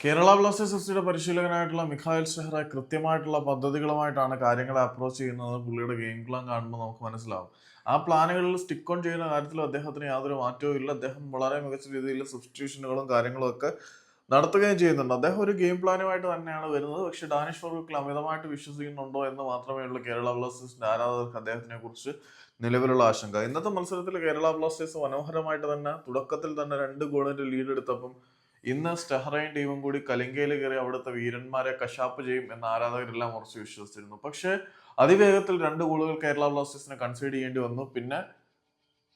Kerala Blasters എഫ്സിയുടെ പരിശീലകനായിട്ടുള്ള Mikhael ഷെഹ്റ കൃത്യമായിട്ടുള്ള പദ്ധതികളുമായിട്ടാണ് കാര്യങ്ങളെ approach ചെയ്യുന്നത്. പുള്ളിയുടെ ഗെയിം പ്ലാൻ കാണുമ്പോൾ നമുക്ക് മനസ്സിലാവും. ആ പ്ലാനുകളിൽ സ്റ്റിക്ക് ഓൺ ചെയ്യുന്ന കാര്യത്തിൽ അദ്ദേഹത്തിന് യാതൊരു മാറ്റവും ഇല്ല. അദ്ദേഹം വളരെ മികച്ച രീതിയിൽ സബ്സ്റ്റിറ്റ്യൂഷനുകളും കാര്യങ്ങളും ഒക്കെ നടത്തുകയും ചെയ്യുന്നുണ്ട്. അദ്ദേഹം ഒരു ഗെയിം പ്ലാനുമായിട്ട് തന്നെയാണ് വരുന്നത്. പക്ഷേ ഡാനിഷ് ഫറൂഖിൽ അമിതമായിട്ട് വിശ്വസിക്കുന്നുണ്ടോ എന്ന് മാത്രമേ ഉള്ളൂ കേരള ബ്ലാസ്റ്റേഴ്സിന്റെ ആരാധകർക്ക് അദ്ദേഹത്തിനെ കുറിച്ച് നിലവിലുള്ള ആശങ്ക. ഇന്നത്തെ മത്സരത്തിൽ കേരള ബ്ലാസ്റ്റേഴ്സ് മനോഹരമായിട്ട് തന്നെ തുടക്കത്തിൽ തന്നെ 2 ഗോളിന്റെ ലീഡ് എടുത്തപ്പം ഇന്ന് സ്റ്റെഹ്റയും ടീമും കൂടി കലിംഗയിൽ കയറി അവിടുത്തെ വീരന്മാരെ കശാപ്പ് ചെയ്യും എന്ന ആരാധകരെല്ലാം ഉറച്ചു വിശ്വസിച്ചിരുന്നു. പക്ഷേ അതിവേഗത്തിൽ 2 ഗോളുകൾ കേരള ബ്ലാസ്റ്റേഴ്സിന് കൺസീഡ് ചെയ്യേണ്ടി വന്നു. പിന്നെ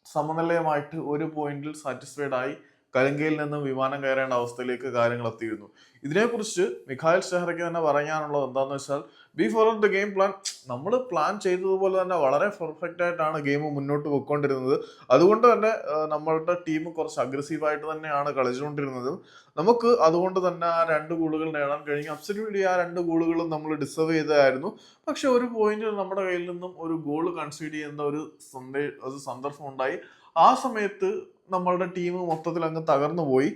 സമനിലയുമായിട്ട് ഒരു പോയിന്റിൽ സാറ്റിസ്ഫൈഡ് ആയി കലിംഗയിൽ നിന്നും വിമാനം കയറേണ്ട അവസ്ഥയിലേക്ക് കാര്യങ്ങൾ എത്തിയിരുന്നു. ഇതിനെക്കുറിച്ച് മിഖായൽ ഷെഹ്റയ്ക്ക് തന്നെ പറയാനുള്ളത് എന്താണെന്ന് വെച്ചാൽ, we follow the game plan. നമ്മൾ പ്ലാൻ ചെയ്തതുപോലെ തന്നെ വളരെ പെർഫെക്റ്റ് ആയിട്ടാണ് ഗെയിം മുന്നോട്ട് പോയിക്കൊണ്ടിരുന്നത്. അതുകൊണ്ട് തന്നെ നമ്മളുടെ ടീം കുറച്ച് അഗ്രസീവായിട്ട് തന്നെയാണ് കളിച്ചുകൊണ്ടിരുന്നത്. നമുക്ക് അതുകൊണ്ട് തന്നെ ആ 2 ഗോളുകൾ നേടാൻ കഴിഞ്ഞു. അബ്സല്യൂട്ട്ലി ആ 2 ഗോളുകളും നമ്മൾ ഡിസർവ് ചെയ്തതായിരുന്നു. പക്ഷെ ഒരു പോയിന്റിൽ നമ്മുടെ കയ്യിൽ നിന്നും ഒരു ഗോൾ കൺസീഡ് ചെയ്യുന്ന ഒരു സന്ദർഭം ഉണ്ടായി. ആ സമയത്ത് നമ്മളുടെ ടീം മൊത്തത്തിൽ അങ്ങ് തകർന്നു പോയി.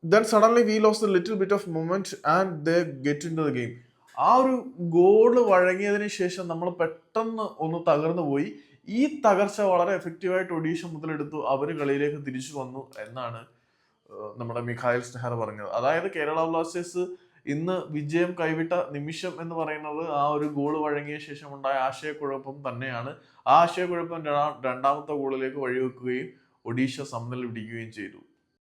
Then suddenly we lost a little bit of moment and they get into the game. ആ ഒരു ഗോള് വഴങ്ങിയതിന് ശേഷം നമ്മൾ പെട്ടെന്ന് ഒന്ന് തകർന്നു പോയി. ഈ തകർച്ച വളരെ എഫക്റ്റീവായിട്ട് ഒഡീഷ മുതലെടുത്തു. അവര് കളിയിലേക്ക് തിരിച്ചു വന്നു എന്നാണ് നമ്മുടെ മിഖായൽ സ്റ്റെഹ്റ പറഞ്ഞത്. അതായത് കേരള ബ്ലാസ്റ്റേഴ്സ് ഇന്ന് വിജയം കൈവിട്ട നിമിഷം എന്ന് പറയുന്നത് ആ ഒരു ഗോൾ വഴങ്ങിയ ശേഷം ഉണ്ടായ ആശയക്കുഴപ്പം തന്നെയാണ്. ആ ആശയക്കുഴപ്പം രണ്ടാമത്തെ ഗോളിലേക്ക് വഴിവെക്കുകയും ഒഡീഷ സമനില പിടിക്കുകയും ചെയ്തു.